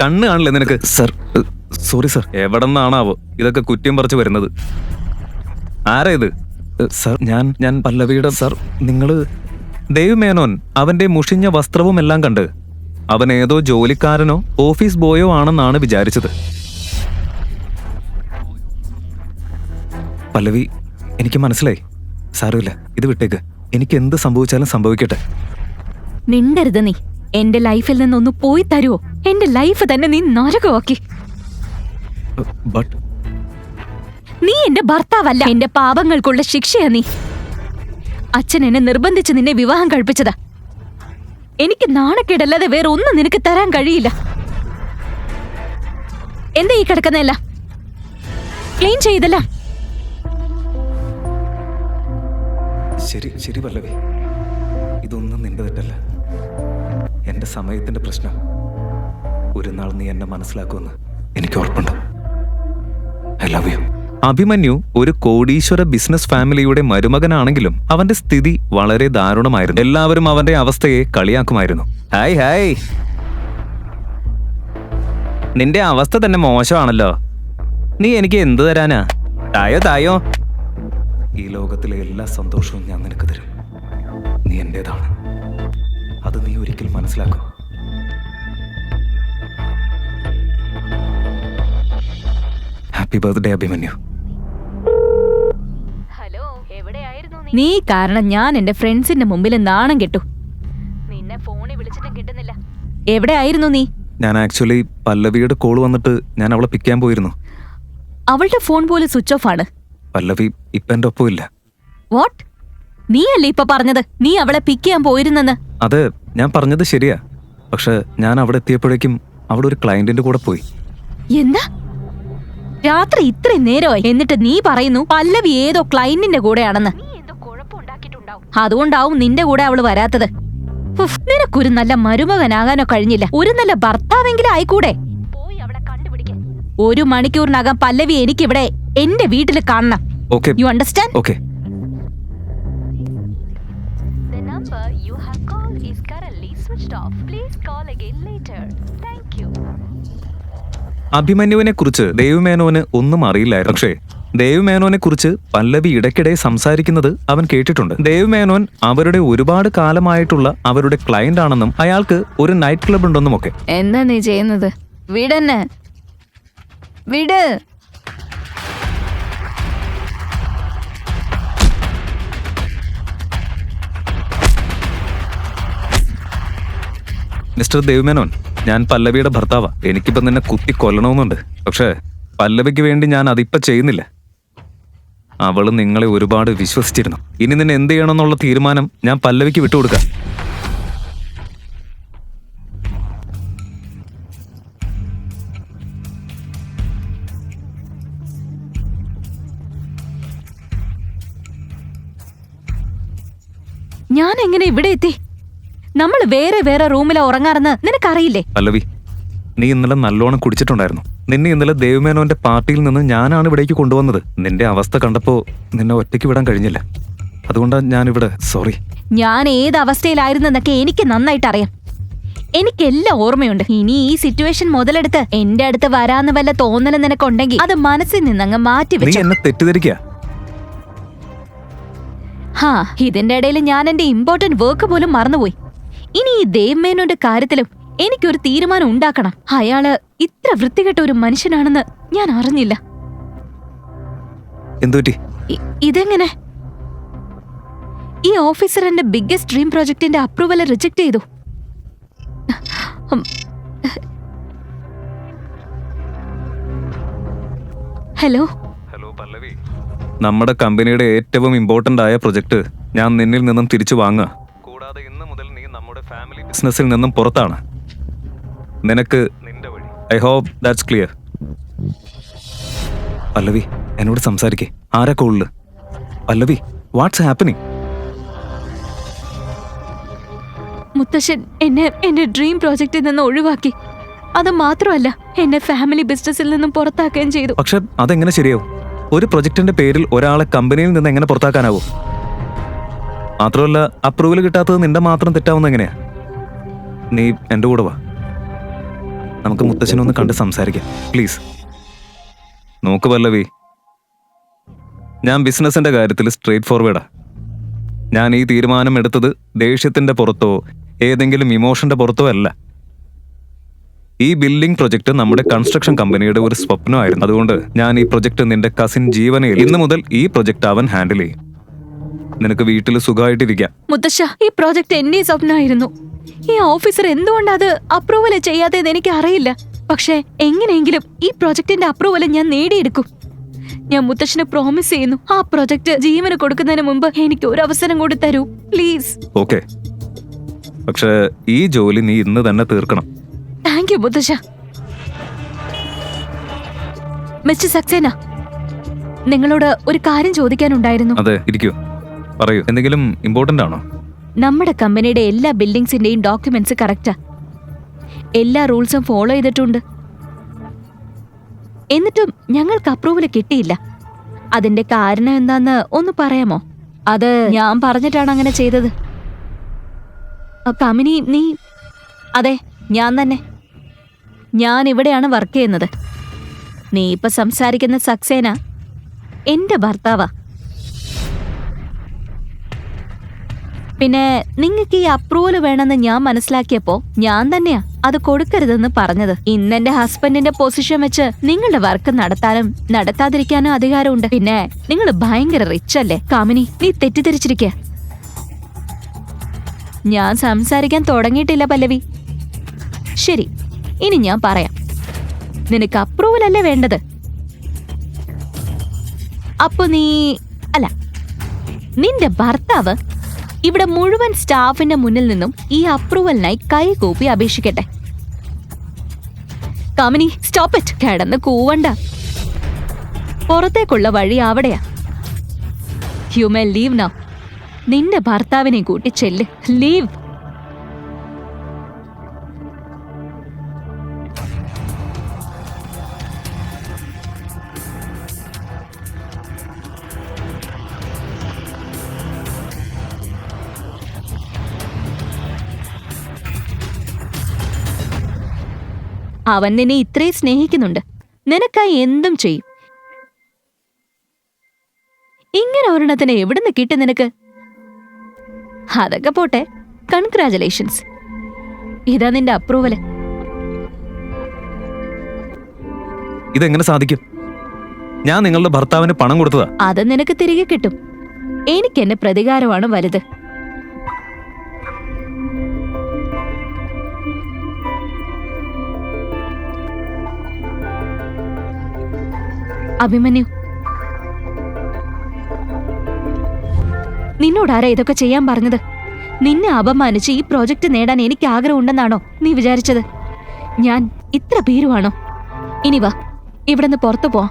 കണ്ണ് കാണില്ലേ നിനക്ക്? Sir, sorry sir. എവിടെ നിന്നാണാവോ ഇതൊക്കെ കുറ്റം പറിച്ചു വരുന്നത്? ആരാ ഇത്? സർ, ഞാൻ പല്ലവിയുടെ. സർ, നിങ്ങള്? ദേവ് മേനോൻ അവന്റെ മുഷിഞ്ഞ വസ്ത്രവും എല്ലാം കണ്ട് അവൻ ഏതോ ജോലിക്കാരനോ ഓഫീസ് ബോയോ ആണെന്നാണ് വിചാരിച്ചത്. പല്ലവി, എനിക്ക് മനസ്സിലായി. സാരമില്ല, ഇത് വിട്ടേക്ക്. എനിക്ക് എന്ത് സംഭവിച്ചാലും സംഭവിക്കട്ടെ. മിണ്ടരുത് നീ. എന്റെ ലൈഫിൽ നിന്നൊന്ന് പോയി തരുവോ? എന്റെ ലൈഫ് തന്നെ നീ നരകമാക്കി. നീ എന്റെ ഭർത്താവല്ല, എന്റെ പാപങ്ങൾക്കുള്ള ശിക്ഷയാ നീ. അച്ഛൻ എന്നെ നിർബന്ധിച്ച് നിന്നെ വിവാഹം കഴിപ്പിച്ചതാ. എനിക്ക് നാണക്കേടല്ലാതെ വേറെ ഒന്നും നിനക്ക് തരാൻ കഴിയില്ല. എന്താ ഈ കിടക്കുന്നല്ല? ക്ലീൻ ചെയ്തല്ല. ശരി പല്ലവി, ഇതൊന്നും നിന്റെ തെറ്റല്ല. എന്റെ സമയത്തിന്റെ പ്രശ്നം. ഒരു നാൾ നീ എന്നെ മനസ്സിലാക്കുമെന്ന് എനിക്ക് ഉറപ്പുണ്ട്. I love you. അഭിമന്യു ഒരു കോടീശ്വര ബിസിനസ് ഫാമിലിയുടെ മരുമകനാണെങ്കിലും അവന്റെ സ്ഥിതി വളരെ ദാരുണമായിരുന്നു. എല്ലാവരും അവന്റെ അവസ്ഥയെ കളിയാക്കുമായിരുന്നു. ഹായ്, നിന്റെ അവസ്ഥ തന്നെ മോശമാണല്ലോ. നീ എനിക്ക് എന്ത് തരാനാ? തായോ. ഈ ലോകത്തിലെ എല്ലാ സന്തോഷവും ഞാൻ നിനക്ക് തരും. നീ എന്റേതാണ്. അത് നീ ഒരിക്കൽ മനസ്സിലാക്കും. Happy birthday Abhimanyu. നീ കാരണം ഞാൻ എന്റെ ഫ്രണ്ട്സിന്റെ മുമ്പിൽ നാണം കെട്ടു. നിന്നെ ഫോണിൽ വിളിച്ചിട്ടും കിട്ടുന്നില്ല. എവിടെയായിരുന്നു നീ? ഞാൻ ആക്ച്വലി പല്ലവിയുടെ കോൾ വന്നിട്ട് ഞാൻ അവളെ പിക്ക് ചെയ്യാൻ പോയിരുന്നു. അവളുടെ ഫോൺ പോലും സ്വിച്ച് ഓഫ് ആണ്. പല്ലവി ഇപ്പൊ എന്റെ ഒപ്പം ഇല്ല. വാട്ട്? നീ അല്ലേ ഇപ്പൊ പറഞ്ഞത് നീ അവളെ പിക്ക് ചെയ്യാൻ പോയിരുന്നെന്ന്? അതെ, ഞാൻ പറഞ്ഞത് ശരിയാ. പക്ഷെ ഞാൻ അവിടെ എത്തിയപ്പോഴേക്കും അവിടെ ഒരു ക്ലയന്റിന്റെ കൂടെ പോയി. എന്താ? രാത്രി ഇത്രയും നേരമായി എന്നിട്ട് നീ പറയുന്നു പല്ലവി ഏതോ ക്ലയന്റിന്റെ കൂടെയാണെന്ന്. അതുകൊണ്ടാവും നിന്റെ കൂടെ അവള് വരാത്തത്. നിനക്കൊരു നല്ല മരുമകനാകാനോ കഴിഞ്ഞില്ല. ഒരു നല്ല ഭർത്താവെങ്കിലും ആയിക്കൂടെ? ഒരു മണിക്കൂറിനകം പല്ലവി എനിക്കിവിടെ എന്റെ വീട്ടിൽ കാണണം. You understand? ഓക്കേ. അഭിമന്യുവിനെ കുറിച്ച് ദേവ്മേനോന് ഒന്നും അറിയില്ലായിരുന്നു. പക്ഷേ ദേവ്മേനോനെ കുറിച്ച് പല്ലവി ഇടയ്ക്കിടെ സംസാരിക്കുന്നത് അവൻ കേട്ടിട്ടുണ്ട്. ദേവ്മേനോൻ അവരുടെ ഒരുപാട് കാലമായിട്ടുള്ള അവരുടെ ക്ലയന്റ് ആണെന്നും അയാൾക്ക് ഒരു നൈറ്റ് ക്ലബ് ഉണ്ടെന്നും ഒക്കെ. എന്താ നീ ചെയ്യുന്നത്? വിടന്നെ, വിട്. മിസ്റ്റർ ദേവ്മേനോൻ, ഞാൻ പല്ലവിയുടെ ഭർത്താവാ. എനിക്കിപ്പം നിന്നെ കുത്തി കൊല്ലണമെന്നുണ്ട്. പക്ഷേ പല്ലവിക്ക് വേണ്ടി ഞാൻ അതിപ്പോ ചെയ്യുന്നില്ല. അവള് നിങ്ങളെ ഒരുപാട് വിശ്വസിച്ചിരുന്നു. ഇനി നിന്നെ എന്ത് ചെയ്യണമെന്നുള്ള തീരുമാനം ഞാൻ പല്ലവിക്ക് വിട്ടുകൊടുക്കാം. ഞാൻ എങ്ങനെ ഇവിടെ എത്തി? നമ്മൾ വേറെ റൂമിലാ ഉറങ്ങാറെന്ന് നിനക്കറിയില്ലേ? പല്ലവി, നീ ഇന്നലെ നല്ലോണം കുടിച്ചിട്ടുണ്ടായിരുന്നു. നിന്നെ ഇന്നലെ ദേവ്മേനോന്റെ പാർട്ടിയിൽ നിന്ന് ഞാനാണ് ഇവിടേക്ക് കൊണ്ടുവന്നത്. നിന്റെ അവസ്ഥ കണ്ടപ്പോ നിന്നെ ഒറ്റയ്ക്ക് വിടാൻ കഴിഞ്ഞില്ല. അതുകൊണ്ടാണ് ഞാനിവിടെ. സോറി. ഞാൻ ഏത് അവസ്ഥയിലായിരുന്നെന്നൊക്കെ എനിക്ക് നന്നായിട്ട് അറിയാം. എനിക്കെല്ലാം ഓർമ്മയുണ്ട്. ഇനി ഈ സിറ്റുവേഷൻ മുതലെടുത്ത് എന്റെ അടുത്ത് വരാന്ന് വല്ല തോന്നലും നിനക്കുണ്ടെങ്കിൽ അത് മനസ്സിൽ നിന്നങ്ങ് മാറ്റി നീ എന്നെ തെറ്റിദ്ധരിക്കുക. ഇതിന്റെ ഇടയിൽ ഞാൻ എന്റെ ഇമ്പോർട്ടന്റ് വർക്ക് പോലും മറന്നുപോയി. ഇനി ഈ ദേവ്മേനോന്റെ കാര്യത്തിലും എനിക്കൊരു തീരുമാനം ഉണ്ടാക്കണം. അയാള് ഇത്ര വൃത്തികെട്ട ഒരു മനുഷ്യനാണെന്ന് ഞാൻ അറിഞ്ഞില്ല. എന്തുപറ്റി? ഇതെങ്ങനെ? ഈ ഓഫീസർ എന്റെ ബിഗ്ഗസ്റ്റ് ഡ്രീം പ്രോജക്റ്റിന്റെ അപ്രൂവൽ റിജക്ട് ചെയ്തു. ഹലോ പല്ലവി, നമ്മുടെ കമ്പനിയുടെ ഏറ്റവും ഇമ്പോർട്ടന്റ് ആയ പ്രൊജക്ട് ഞാൻ നിന്നിൽ നിന്നും തിരിച്ചു വാങ്ങുക. കൂടാതെ ഇന്ന് മുതൽ നീ നമ്മുടെ ഫാമിലി ബിസിനസ്സിൽ നിന്നും പുറത്താണ്. നിനക്ക് നിന്റെ വഴി. I hope that's clear. Pallavi, എന്നോട് സംസാരിക്കേ. ആരാ കോളില്? പല്ലവി, വാട്ട്സ് ഹാപ്പനിങ്? മുത്തശ്ശൻ എന്നെ എന്റെ ഡ്രീം പ്രോജക്റ്റിൽ നിന്ന് ഒഴിവാക്കി. അത് മാത്രമല്ല, എന്നെ ഫാമിലി ബിസിനസ്സിൽ നിന്നും പുറത്താക്കുകയും ചെയ്തു. പക്ഷെ അതെങ്ങനെ ശരിയാവും? ഒരു പ്രൊജക്ടിന്റെ പേരിൽ ഒരാളെ കമ്പനിയിൽ നിന്ന് എങ്ങനെ പുറത്താക്കാനാവും? മാത്രമല്ല, അപ്രൂവൽ കിട്ടാത്തത് നിന്റെ മാത്രം തെറ്റാവുന്ന എങ്ങനെയാ? നീ എന്റെ കൂടെ വാ. നമുക്ക് മുത്തച്ഛനൊന്ന് കണ്ട് സംസാരിക്കാം പ്ലീസ്. നോക്ക് പല്ലവി, ഞാൻ ബിസിനസിന്റെ കാര്യത്തിൽ സ്ട്രേറ്റ് ഫോർവേഡാ. ഞാൻ ഈ തീരുമാനം എടുത്തത് ദേഷ്യത്തിന്റെ പുറത്തോ ഏതെങ്കിലും ഇമോഷന്റെ പുറത്തോ അല്ല. ഈ ബിൽഡിംഗ് പ്രൊജക്ട് നമ്മുടെ കൺസ്ട്രക്ഷൻ കമ്പനിയുടെ ഒരു സ്വപ്നമായിരുന്നു. അതുകൊണ്ട് ഞാൻ ഈ പ്രൊജക്ട് നിന്റെ കസിൻ ജീവനയിൽ ഇന്ന് മുതൽ ഈ പ്രൊജക്ട് അവൻ ഹാൻഡിൽ ചെയ്യും. നിനക്ക് വീട്ടിൽ സുഖമായിട്ടിരിക്കാം. മുത്തശ്ശ, ഈ പ്രോജക്റ്റ് എന്റെ സ്വപ്നമായിരുന്നു. ഈ ഓഫീസർ എന്തുകൊണ്ട് അത് അപ്രൂവൽ ചെയ്യാത്തതെന്ന് എനിക്ക് അറിയില്ല. പക്ഷെ എങ്ങനെയെങ്കിലും ഈ പ്രൊജക്ടിന്റെ അപ്രൂവൽ ഞാൻ നേടിയെടുക്കും. ഞാൻ മുത്തശ്ശന് പ്രോമിസ് ചെയ്യുന്നു, ആ പ്രൊജക്ട് ജീവന് കൊടുക്കുന്നതിന് മുമ്പ് എനിക്ക് ഒരു അവസരം കൂടി തരൂ പ്ലീസ്. ഓക്കെ, പക്ഷെ ഈ ജോലി നീ ഇന്ന് തന്നെ തീർക്കണം. താങ്ക് യു മുത്തശ്ശ. മിസ്റ്റർ സക്സേന, നിങ്ങളോട് ഒരു കാര്യം ചോദിക്കാനുണ്ടായിരുന്നു. അതെ, ഇരിക്കൂ, പറയൂ. എന്തെങ്കിലും ഇമ്പോർട്ടന്റ് ആണോ? നമ്മുടെ കമ്പനിയുടെ എല്ലാ ബിൽഡിംഗ്സിന്റെയും ഡോക്യുമെന്റ്സ് കറക്റ്റാ. എല്ലാ റൂൾസും ഫോളോ ചെയ്തിട്ടുണ്ട്. എന്നിട്ടും ഞങ്ങൾക്ക് അപ്രൂവൽ കിട്ടിയില്ല. അതിന്റെ കാരണം എന്താന്ന് ഒന്ന് പറയാമോ? അത് ഞാൻ പറഞ്ഞിട്ടാണ് അങ്ങനെ ചെയ്തത്. കമ്പനി നീ? അതെ, ഞാൻ തന്നെ. ഞാൻ ഇവിടെയാണ് വർക്ക് ചെയ്യുന്നത്. നീ ഇപ്പൊ സംസാരിക്കുന്ന സക്സേന എന്റെ ഭർത്താവാ. പിന്നെ നിങ്ങൾക്ക് ഈ അപ്രൂവൽ വേണമെന്ന് ഞാൻ മനസ്സിലാക്കിയപ്പോ ഞാൻ തന്നെയാ അത് കൊടുക്കരുതെന്ന് പറഞ്ഞത്. ഇന്ന് എന്റെ ഹസ്ബൻഡിന്റെ പൊസിഷൻ വെച്ച് നിങ്ങളുടെ വർക്ക് നടത്താനും നടത്താതിരിക്കാനും അധികാരമുണ്ട്. പിന്നെ നിങ്ങൾ ഭയങ്കര റിച്ച് അല്ലേ കാമിനി? നീ തെറ്റിദ്ധരിച്ചിരിക്ക. ഞാൻ സംസാരിക്കാൻ തുടങ്ങിയിട്ടില്ല പല്ലവി. ശരി, ഇനി ഞാൻ പറയാം. നിനക്ക് അപ്രൂവൽ അല്ലേ വേണ്ടത്? അപ്പൊ അല്ല, നിന്റെ ഭർത്താവ് ഇവിടെ മുഴുവൻ സ്റ്റാഫിന്റെ മുന്നിൽ നിന്നും ഈ അപ്രൂവലിനായി കൈകൂപ്പി അപേക്ഷിക്കട്ടെ. കാമിനി, സ്റ്റോപ്പ് ഇറ്റ്. കിടന്ന് കൂവണ്ട. പുറത്തേക്കുള്ള വഴി അവിടെയാ. You may leave now. നിന്റെ ഭർത്താവിനെ കൂട്ടി ചെല്ല്. ലീവ്. അവൻ നിന്നെ ഇത്രയും സ്നേഹിക്കുന്നുണ്ട്. നിനക്കായി എന്തും ചെയ്യും. ഇങ്ങനെ ഒരെണ്ണത്തിന് എവിടുന്ന് കിട്ടി നിനക്ക്? അതൊക്കെ പോട്ടെ, കൺഗ്രാജുലേഷൻസ്. ഇതാ നിന്റെ അപ്രൂവല്. ഇതെങ്ങനെ സാധിക്കും? ഞാൻ നിങ്ങളുടെ ഭർത്താവിന് പണം കൊടുത്തതാ. അത് നിനക്ക് തിരികെ കിട്ടും. എനിക്ക് എന്റെ പ്രതികാരമാണ് വലുത്. അഭിമന്യു, നിന്നോടാരാ ഇതൊക്കെ ചെയ്യാൻ പറഞ്ഞത്? നിന്നെ അപമാനിച്ച് ഈ പ്രോജക്റ്റ് നേടാൻ എനിക്ക് ആഗ്രഹമുണ്ടെന്നാണോ നീ വിചാരിച്ചത്? ഞാൻ ഇത്ര ഭീരുവാണോ? ഇനി വാ, ഇവിടുന്ന് പുറത്തു പോ.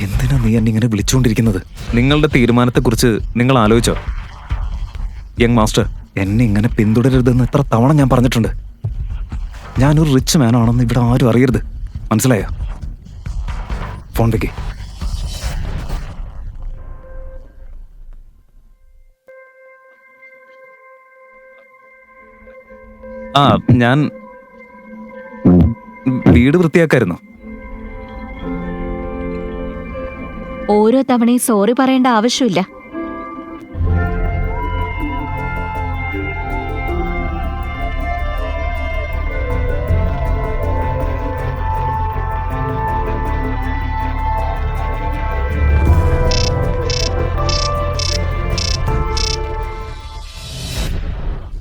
എന്തിനാ നീ എന്നെ ഇങ്ങനെ വിളിച്ചുകൊണ്ടിരിക്കുന്നത്? നിങ്ങളുടെ തീരുമാനത്തെക്കുറിച്ച് നിങ്ങൾ ആലോചിച്ചോ? യങ് മാസ്റ്റർ, എന്നെ ഇങ്ങനെ പിന്തുടരരുതെന്ന് എത്ര തവണ ഞാൻ പറഞ്ഞിട്ടുണ്ട്. ഞാനൊരു റിച്ച് മാൻ ആണെന്ന് ഇവിടെ ആരും അറിയരുത്, മനസ്സിലായോ? ഫോൺ വെക്കേ. ആ, ഞാൻ വീട് വൃത്തിയാക്കായിരുന്നു. ഓരോ തവണയും സോറി പറയേണ്ട ആവശ്യമില്ല.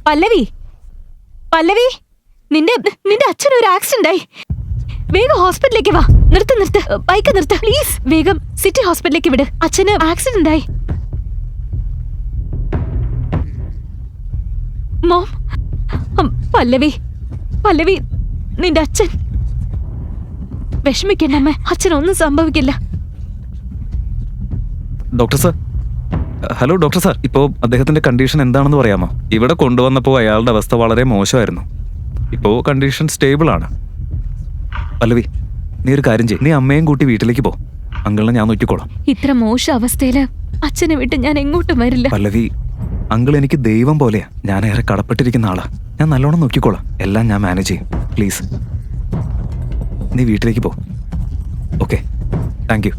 പല്ലവി, പല്ലവി, നിന്റെ അച്ഛനൊരു ആക്സിഡന്റ് ആയി. വേഗം ഹോസ്പിറ്റലിലേക്ക് വാ. നിർത്ത്, ബൈക്ക് നിർത്ത് പ്ലീസ്. വേഗം സിറ്റി ഹോസ്പിറ്റലിലേക്ക് വിട്. അച്ഛന് ആക്സിഡന്റ് ആയി. മോം, പല്ലവി, നിന്റെ അച്ഛൻ. വിഷമിക്കണ്ട അമ്മ, അച്ഛനൊന്നും സംഭവിക്കില്ല. Doctor sir, hello doctor sir, ഇപ്പോൾ അദ്ദേഹത്തിന്റെ കണ്ടീഷൻ എന്താണെന്ന് പറയാമോ? ഇവിടെ കൊണ്ടുവന്നപ്പോൾ അയാളുടെ അവസ്ഥ വളരെ മോശമായിരുന്നു. ഇപ്പോൾ കണ്ടീഷൻ സ്റ്റേബിൾ ആണ്. പല്ലവി, നീ ഒരു കാര്യം ചെയ്യ്, നീ അമ്മയും കൂട്ടി വീട്ടിലേക്ക് പോ. അങ്കിളിനെ ഞാൻ നോക്കിക്കോളാം. ഇത്ര മോശ അവസ്ഥയില് അച്ഛനെ വിട്ട് ഞാൻ എങ്ങോട്ടും വരില്ല. പല്ലവി, അങ്കിൾ എനിക്ക് ദൈവം പോലെയാ. ഞാൻ ഏറെ കടപ്പെട്ടിരിക്കുന്ന ആളാ. ഞാൻ നല്ലോണം നോക്കിക്കോളാം. എല്ലാം ഞാൻ മാനേജ് ചെയ്യും. പ്ലീസ് നീ വീട്ടിലേക്ക് പോ. Okay, thank you.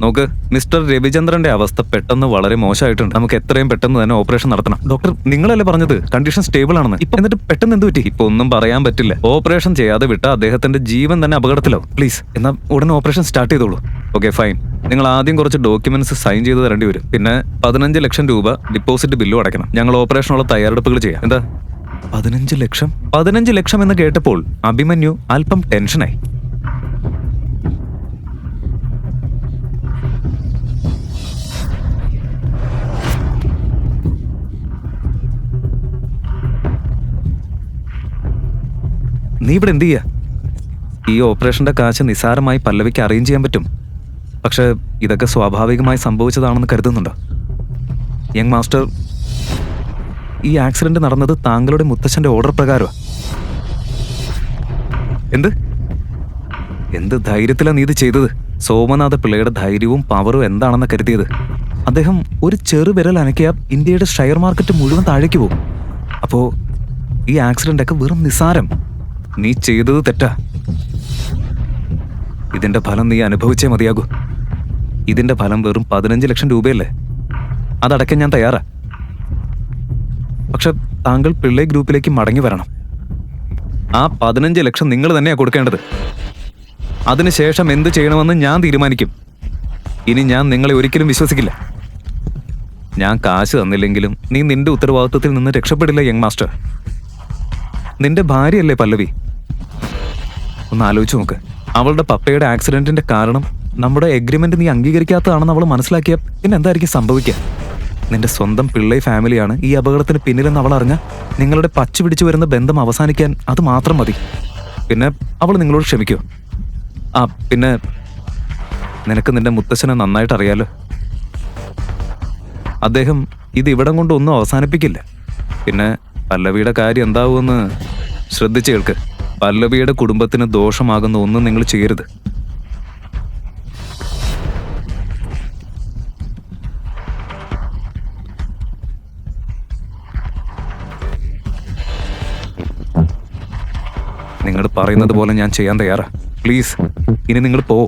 നോക്ക്, മിസ്റ്റർ രവിചന്ദ്രന്റെ അവസ്ഥ പെട്ടെന്ന് വളരെ മോശമായിട്ടുണ്ട്. നമുക്ക് എത്രയും പെട്ടെന്ന് തന്നെ ഓപ്പറേഷൻ നടത്തണം. ഡോക്ടർ, നിങ്ങളല്ലേ പറഞ്ഞത് കണ്ടീഷൻ സ്റ്റേബിൾ ആണെന്ന്? ഇപ്പൊ എന്നിട്ട് പെട്ടെന്ന് എന്ത് പറ്റി? ഇപ്പൊ ഒന്നും പറയാൻ പറ്റില്ല. ഓപ്പറേഷൻ ചെയ്യാതെ വിട്ട അദ്ദേഹത്തിന്റെ ജീവൻ തന്നെ അപകടത്തിലാവും. പ്ലീസ് എന്നാ ഉടനെ ഓപ്പറേഷൻ സ്റ്റാർട്ട് ചെയ്തോളൂ. Okay, fine. നിങ്ങൾ ആദ്യം കുറച്ച് ഡോക്യുമെന്റ്സ് സൈൻ ചെയ്ത് തരേണ്ടി വരും. പിന്നെ 15 ലക്ഷം രൂപ ഡിപ്പോസിറ്റ് ബില്ലും അടയ്ക്കണം. ഞങ്ങൾ ഓപ്പറേഷനുള്ള തയ്യാറെടുപ്പുകൾ ചെയ്യാം. എന്താ? 15 ലക്ഷം? 15 ലക്ഷം എന്ന് കേട്ടപ്പോൾ അഭിമന്യു അല്പം ടെൻഷനായി. നീ ഇവിടെ എന്ത് ചെയ്യാ? ഈ ഓപ്പറേഷന്റെ കാശ് നിസ്സാരമായി പല്ലവിക്ക് അറേഞ്ച് ചെയ്യാൻ പറ്റും. പക്ഷെ ഇതൊക്കെ സ്വാഭാവികമായി സംഭവിച്ചതാണെന്ന് കരുതുന്നുണ്ടോ? യങ് മാസ്റ്റർ, ഈ ആക്സിഡന്റ് നടന്നത് താങ്കളുടെ മുത്തച്ഛന്റെ ഓർഡർ പ്രകാരമാണ്. എന്ത് ധൈര്യത്തിലാണ് നീ ഇത് ചെയ്തത്? സോമനാഥ പിള്ളയുടെ ധൈര്യവും പവറും എന്താണെന്ന് കരുതിയത്? അദ്ദേഹം ഒരു ചെറുവിരൽ അനക്കിയ ഇന്ത്യയുടെ ഷെയർ മാർക്കറ്റ് മുഴുവൻ താഴേക്ക് പോകും. അപ്പോ ഈ ആക്സിഡന്റ് ഒക്കെ വെറും നിസ്സാരം. നീ ചെയ്തത് തെറ്റാ. ഇതിന്റെ ഫലം നീ അനുഭവിച്ചേ മതിയാകൂ. ഇതിന്റെ ഫലം വെറും 15 ലക്ഷം രൂപയല്ലേ? അതടയ്ക്കാൻ ഞാൻ തയ്യാറാ. പക്ഷെ താങ്കൾ പിള്ളേ ഗ്രൂപ്പിലേക്ക് മടങ്ങി വരണം. ആ 15 ലക്ഷം നിങ്ങൾ തന്നെയാ കൊടുക്കേണ്ടത്. അതിനുശേഷം എന്ത് ചെയ്യണമെന്ന് ഞാൻ തീരുമാനിക്കും. ഇനി ഞാൻ നിങ്ങളെ ഒരിക്കലും വിശ്വസിക്കില്ല. ഞാൻ കാശ് തന്നില്ലെങ്കിലും നീ നിന്റെ ഉത്തരവാദിത്വത്തിൽ നിന്ന് രക്ഷപ്പെടില്ല യങ് മാസ്റ്റർ. നിന്റെ ഭാര്യയല്ലേ പല്ലവി? ഒന്ന് ആലോചിച്ച് നോക്ക്. അവളുടെ പപ്പയുടെ ആക്സിഡന്റിന്റെ കാരണം നമ്മുടെ എഗ്രിമെന്റ് നീ അംഗീകരിക്കാത്തതാണെന്ന് അവൾ മനസ്സിലാക്കിയ പിന്നെ എന്തായിരിക്കും സംഭവിക്കുക? നിന്റെ സ്വന്തം പിള്ളേ ഫാമിലിയാണ് ഈ അപകടത്തിന് പിന്നിലെന്ന് അവൾ അറിഞ്ഞ നിങ്ങളുടെ പച്ച പിടിച്ചു വരുന്ന ബന്ധം അവസാനിക്കാൻ അത് മാത്രം മതി. പിന്നെ അവൾ നിങ്ങളോട് ക്ഷമിക്കോ? ആ പിന്നെ നിനക്ക് നിന്റെ മുത്തശ്ശനെ നന്നായിട്ട് അറിയാലോ. അദ്ദേഹം ഇത് ഇവിടം കൊണ്ടൊന്നും അവസാനിപ്പിക്കില്ല. പിന്നെ പല്ലവിയുടെ കാര്യം എന്താവുമെന്ന് ശ്രദ്ധിച്ചു കേൾക്ക്. പല്ലവിയുടെ കുടുംബത്തിന് ദോഷമാകുന്ന ഒന്നും നിങ്ങൾ ചെയ്യരുത്. നിങ്ങൾ പറയുന്നത് പോലെ ഞാൻ ചെയ്യാൻ തയ്യാറാ. പ്ലീസ് ഇനി നിങ്ങൾ പോ.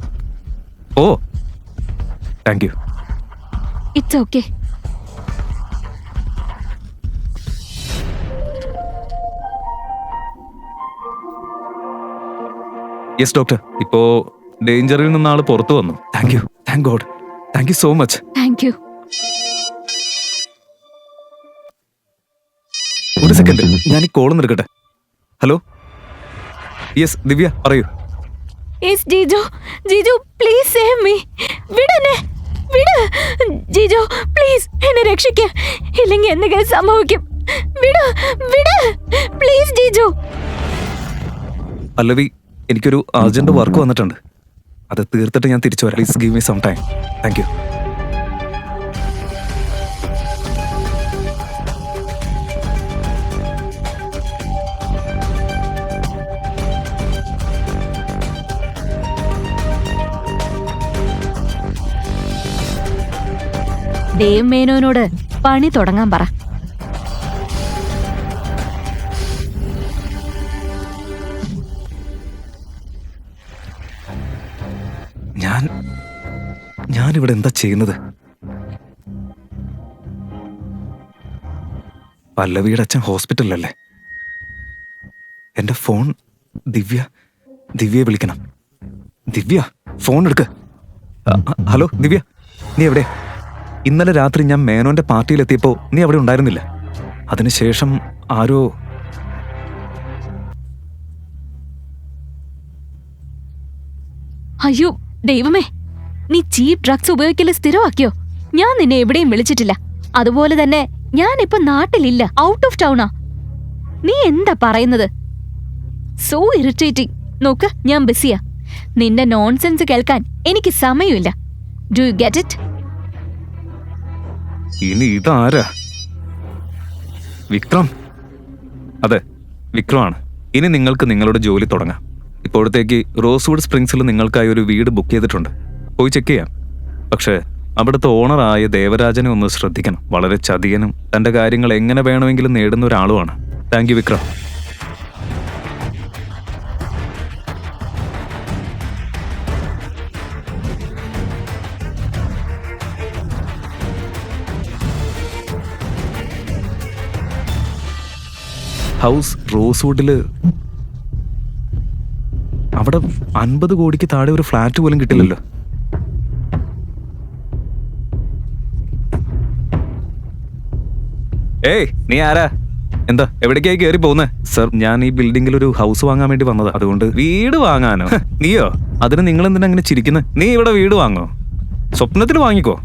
Thank you. It's okay. Yes doctor, ഇപ്പോ ഡേഞ്ചറിൽ നിന്ന് ആള് പുറത്തു വന്നു. Thank you, thank God, thank you so much. Thank you. ഒരു സെക്കൻഡ്, ഞാൻ ഈ കോൾ എടുക്കട്ടെ. ഹലോ, യെസ് ദിവ്യ, പറയൂ. Yes jiju, jiju please save me. വിടനെ, വിട് ജീജു, പ്ലീസ് എന്നെ രക്ഷിക്ക്. ഇല്ലെങ്കിൽ എന്തെങ്കിലും സംഭവിക്കും. വിട്, വിട് പ്ലീസ് ജീജു. പല്ലവി, എനിക്കൊരു അർജന്റ് വർക്ക് വന്നിട്ടുണ്ട്. അത് തീർത്തിട്ട് ഞാൻ തിരിച്ചു വരാം. Please give me some time. Thank you. Dev മേനോനോട് പണി തുടങ്ങാൻ പറ. ഞാനിവിടെ എന്താ ചെയ്യുന്നത്? പല്ലവിയുടെ അച്ഛൻ ഹോസ്പിറ്റലിലല്ലേ? എന്റെ ഫോൺ ദിവ്യയെ വിളിക്കണം. ദിവ്യ, ഫോൺ എടുക്ക്. ഹലോ ദിവ്യ, നീ എവിടെ? ഇന്നലെ രാത്രി ഞാൻ മേനോന്റെ പാർട്ടിയിലെത്തിയപ്പോ നീ അവിടെ ഉണ്ടായിരുന്നില്ല. അതിനുശേഷം ആരോ അയ്യോ ദൈവമേ, നീ ചീപ്പ് ഡ്രഗ്സ് ഉപയോഗിക്കല് സ്ഥിരമാക്കിയോ? ഞാൻ നിന്നെ എവിടെയും വിളിച്ചിട്ടില്ല. അതുപോലെ തന്നെ ഞാനിപ്പോ നാട്ടിലില്ല, ഔട്ട് ഓഫ് ടൗണാ. നീ എന്താ പറയുന്നത്? So irritating. നോക്ക്, ഞാൻ ബിസിയാ. നിന്റെ നോൺസെൻസ് കേൾക്കാൻ എനിക്ക് സമയമില്ല. Do you get it? ഇനി ഇതാരാ? വിക്രം? അതെ, വിക്രമാണ്. ഇനി നിങ്ങൾക്ക് നിങ്ങളുടെ ജോലി തുടങ്ങാം. ഇപ്പോഴത്തേക്ക് റോസ്വുഡ് സ്പ്രിങ്സിൽ നിങ്ങൾക്കായി ഒരു വീട് ബുക്ക് ചെയ്തിട്ടുണ്ട്. പോയി ചെക്ക് ചെയ്യാം. പക്ഷേ അവിടുത്തെ ഓണറായ ദേവരാജനെ ഒന്ന് ശ്രദ്ധിക്കണം. വളരെ ചതിയനും തന്റെ കാര്യങ്ങൾ എങ്ങനെ വേണമെങ്കിലും നേടുന്ന ഒരാളുമാണ്. Thank you Vikram. ഹൗസ് റോസ്വുഡില് അവിടെ 50 കോടിക്ക് താഴെ ഒരു ഫ്ലാറ്റ് പോലും കിട്ടില്ലല്ലോ. ഏയ്, നീ ആരാ? എന്താ എവിടേക്കായി കയറി പോകുന്നേ? സർ, ഞാൻ ഈ ബിൽഡിംഗിൽ ഒരു ഹൗസ് വാങ്ങാൻ വേണ്ടി വന്നതാ. അതുകൊണ്ട് വീട് വാങ്ങാനോ? നീയോ? അതിന് നിങ്ങൾ എന്തിനാ അങ്ങനെ ചിരിക്കുന്നത്? നീ ഇവിടെ വീട് വാങ്ങോ? സ്വപ്നത്തിൽ വാങ്ങിക്കോ.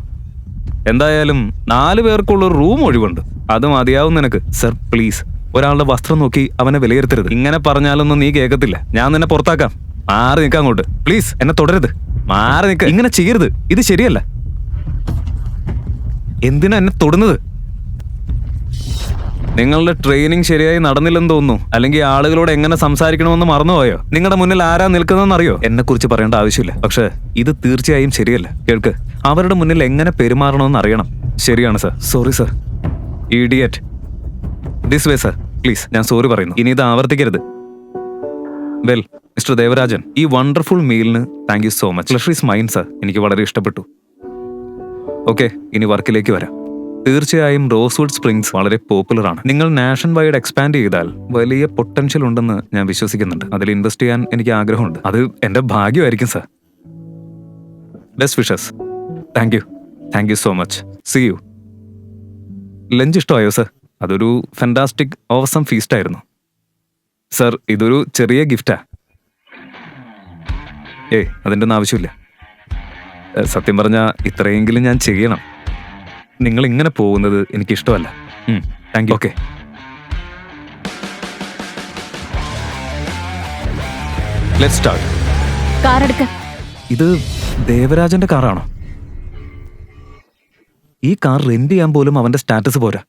എന്തായാലും 4 പേർക്കുള്ള ഒരു റൂം ഒഴിവുണ്ട്. അത് മതിയാവും നിനക്ക്. സർ പ്ലീസ്, ഒരാളുടെ വസ്ത്രം നോക്കി അവനെ വിലയിരുത്തരുത്. ഇങ്ങനെ പറഞ്ഞാലൊന്നും നീ കേൾക്കത്തില്ല. ഞാൻ നിന്നെ പുറത്താക്കാം. മാറി നിൽക്കാം അങ്ങോട്ട്. പ്ലീസ്, എന്നെ തുടരുത്. മാറി നിൽക്ക. ഇങ്ങനെ ചെയ്യരുത്. ഇത് ശരിയല്ല. എന്തിനാ എന്നെ തൊടുന്നത്? നിങ്ങളുടെ ട്രെയിനിങ് ശരിയായി നടന്നില്ലെന്ന് തോന്നുന്നു. അല്ലെങ്കിൽ ആളുകളോട് എങ്ങനെ സംസാരിക്കണമെന്ന് മറന്നുപോയോ? നിങ്ങളുടെ മുന്നിൽ ആരാ നിൽക്കുന്നതെന്ന് അറിയോ? എന്നെ കുറിച്ച് പറയേണ്ട ആവശ്യമില്ല. പക്ഷെ ഇത് തീർച്ചയായും ശരിയല്ല. കേൾക്ക്, അവരുടെ മുന്നിൽ എങ്ങനെ പെരുമാറണമെന്ന് അറിയണം. ശരിയാണ് sir. Sorry sir. Idiot. This way sir, please. ഞാൻ സോറി പറയുന്നു. ഇനി ഇത് ആവർത്തിക്കരുത്. വെൽ, മിസ്റ്റർ ദേവരാജൻ, ഈ വണ്ടർഫുൾ മീലിന് thank you so much. Pleasure is mine sir. എനിക്ക് വളരെ ഇഷ്ടപ്പെട്ടു. ഓക്കെ, ഇനി വർക്കിലേക്ക് വരാം. തീർച്ചയായും റോസ്വുഡ് സ്പ്രിങ്സ് വളരെ പോപ്പുലർ ആണ്. നിങ്ങൾ നാഷൻ വൈഡ് എക്സ്പാൻഡ് ചെയ്താൽ വലിയ പൊട്ടൻഷ്യൽ ഉണ്ടെന്ന് ഞാൻ വിശ്വസിക്കുന്നുണ്ട്. അതിൽ ഇൻവെസ്റ്റ് ചെയ്യാൻ എനിക്ക് ആഗ്രഹമുണ്ട്. അത് എന്റെ ഭാഗ്യമായിരിക്കും sir. Best wishes. Thank you so much. See you. Lunch ഇഷ്ടമായോ സർ? അതൊരു ഫാന്റാസ്റ്റിക് ഓസം ഫീസ്റ്റ് ആയിരുന്നു സർ. ഇതൊരു ചെറിയ ഗിഫ്റ്റാ. അതിൻ്റെ ഒന്നും ആവശ്യമില്ല. സത്യം പറഞ്ഞാൽ ഇത്രയെങ്കിലും ഞാൻ ചെയ്യണം. നിങ്ങൾ ഇങ്ങനെ പോകുന്നത് എനിക്കിഷ്ടമല്ല. Thank you. Okay. Let's start. Car എടുക്ക. ഇത് ദേവരാജന്റെ കാറാണോ? ഈ കാർ റെന്റ് ചെയ്യാൻ പോലും അവന്റെ സ്റ്റാറ്റസ് പോരാ.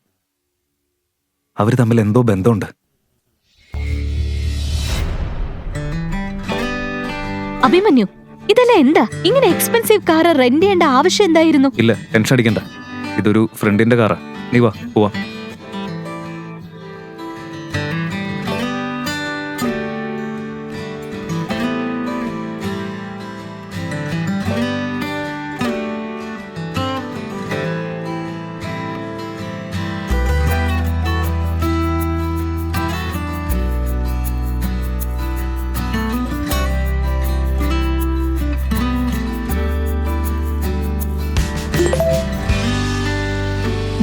അവര് തമ്മിൽ എന്തോ ബന്ധമുണ്ട്. അഭിമന്യു, ഇതെല്ലാം എന്താ? ഇങ്ങനെ എക്സ്പെൻസീവ് കാർ റെന്റ് ചെയ്യേണ്ട ആവശ്യം എന്തായിരുന്നു? ഇല്ല, ടെൻഷൻ അടിക്കണ്ട. ഇതൊരു ഫ്രണ്ടിന്റെ കാറാ. നീ വാ, പോവാം.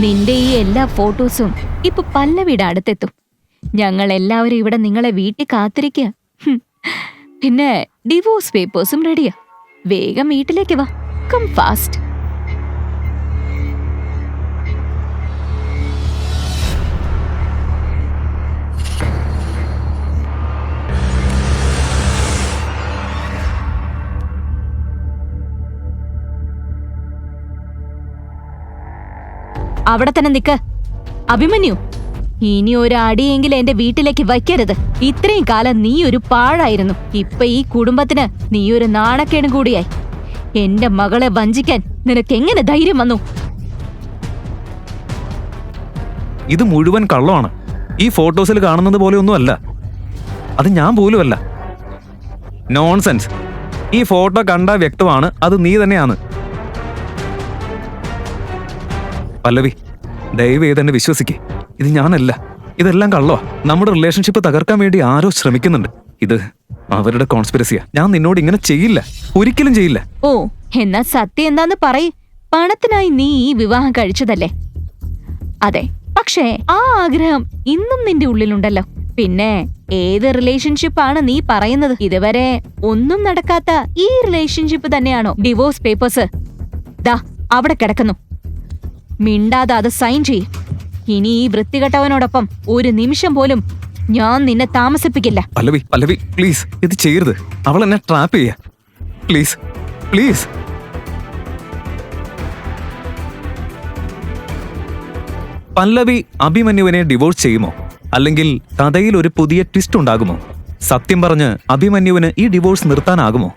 നിന്റെ ഈ എല്ലാ ഫോട്ടോസും ഇപ്പൊ പല്ലവിയുടെ അടുത്തെത്തും. ഞങ്ങൾ എല്ലാവരും ഇവിടെ നിങ്ങളെ വീട്ടിൽ കാത്തിരിക്കുക. പിന്നെ ഡിവോഴ്സ് പേപ്പേഴ്സും റെഡിയാ. വേഗം വീട്ടിലേക്ക് വാ. Come fast. അവിടെ തന്നെ നിക്ക്. അഭിമന്യു, ഇനി ഒരു അടിയെങ്കിലും എന്റെ വീട്ടിലേക്ക് വയ്ക്കരുത്. ഇത്രയും കാലം നീ ഒരു പാഴായിരുന്നു. ഇപ്പൊ ഈ കുടുംബത്തിന് നീ ഒരു നാണക്കേടും കൂടിയായി. എന്റെ മകളെ വഞ്ചിക്കാൻ നിനക്ക് എങ്ങനെ ധൈര്യം വന്നു? ഇത് മുഴുവൻ കള്ളമാണ്. ഈ ഫോട്ടോസിൽ കാണുന്നത് പോലെ ഒന്നുമല്ല. അത് ഞാൻ പോലുമല്ല. നോൺസെൻസ്. ഈ ഫോട്ടോ കണ്ട വ്യക്തമാണ് അത് നീ തന്നെയാണ്. പല്ലവി, ദയവ് ചെയ്ത് എന്നെ വിശ്വസിക്കേ. ഇത് ഞാനല്ല. ഇതെല്ലാം കള്ളോ. നമ്മുടെ റിലേഷൻഷിപ്പ് തകർക്കാൻ വേണ്ടി ആരോ ശ്രമിക്കുന്നുണ്ട്. ഇത് അവരുടെ കോൺസ്പിറസിയാ. ഞാൻ നിന്നോട് ഇങ്ങനെ ചെയ്യില്ല, ഒരിക്കലും ചെയ്യില്ല. ഓ, എന്നാ സത്യം എന്താന്ന് പറയ്. പണത്തിനായി നീ ഈ വിവാഹം കഴിച്ചതല്ലേ? അതെ, പക്ഷേ ആ ആഗ്രഹം ഇന്നും നിന്റെ ഉള്ളിലുണ്ടല്ലോ. പിന്നെ ഏത് റിലേഷൻഷിപ്പാണ് നീ പറയുന്നത്? ഇതുവരെ ഒന്നും നടക്കാത്ത ഈ റിലേഷൻഷിപ്പ് തന്നെയാണോ ഡിവോഴ്സ് പേപ്പേഴ്സ്? ദാ അവിടെ കിടക്കുന്നു. മിണ്ടാതെ അത് സൈൻ ചെയ്യ്. ഇനി ഈ വൃത്തികെട്ടവനോടൊപ്പം ഒരു നിമിഷം പോലും ഞാൻ നിന്നെ താമസിപ്പിക്കില്ല. പല്ലവി പ്ലീസ്, ഇത് ചെയ്യരുത്. അവൾ എന്നെ ട്രാപ്പ് ചെയ്യാ. Please please. പല്ലവി അഭിമന്യുവിനെ ഡിവോഴ്സ് ചെയ്യുമോ? അല്ലെങ്കിൽ കഥയിൽ ഒരു പുതിയ ട്വിസ്റ്റ് ഉണ്ടാകുമോ? സത്യം പറഞ്ഞ് അഭിമന്യുവിന് ഈ ഡിവോഴ്സ് നിർത്താനാകുമോ?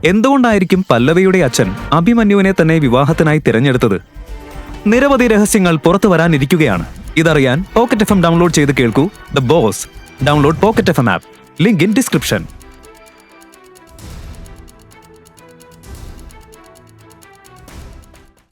എന്തുകൊണ്ടായിരിക്കും പല്ലവിയുടെ അച്ഛൻ അഭിമന്യുവിനെ തന്നെ വിവാഹത്തിനായി തിരഞ്ഞെടുത്തത്? നിരവധി രഹസ്യങ്ങൾ പുറത്തു വരാനിരിക്കുകയാണ്. ഇതറിയാൻ പോക്കറ്റ് FM ഡൗൺലോഡ് ചെയ്ത് കേൾക്കൂ the boss. Download pocket FM app. Link in description.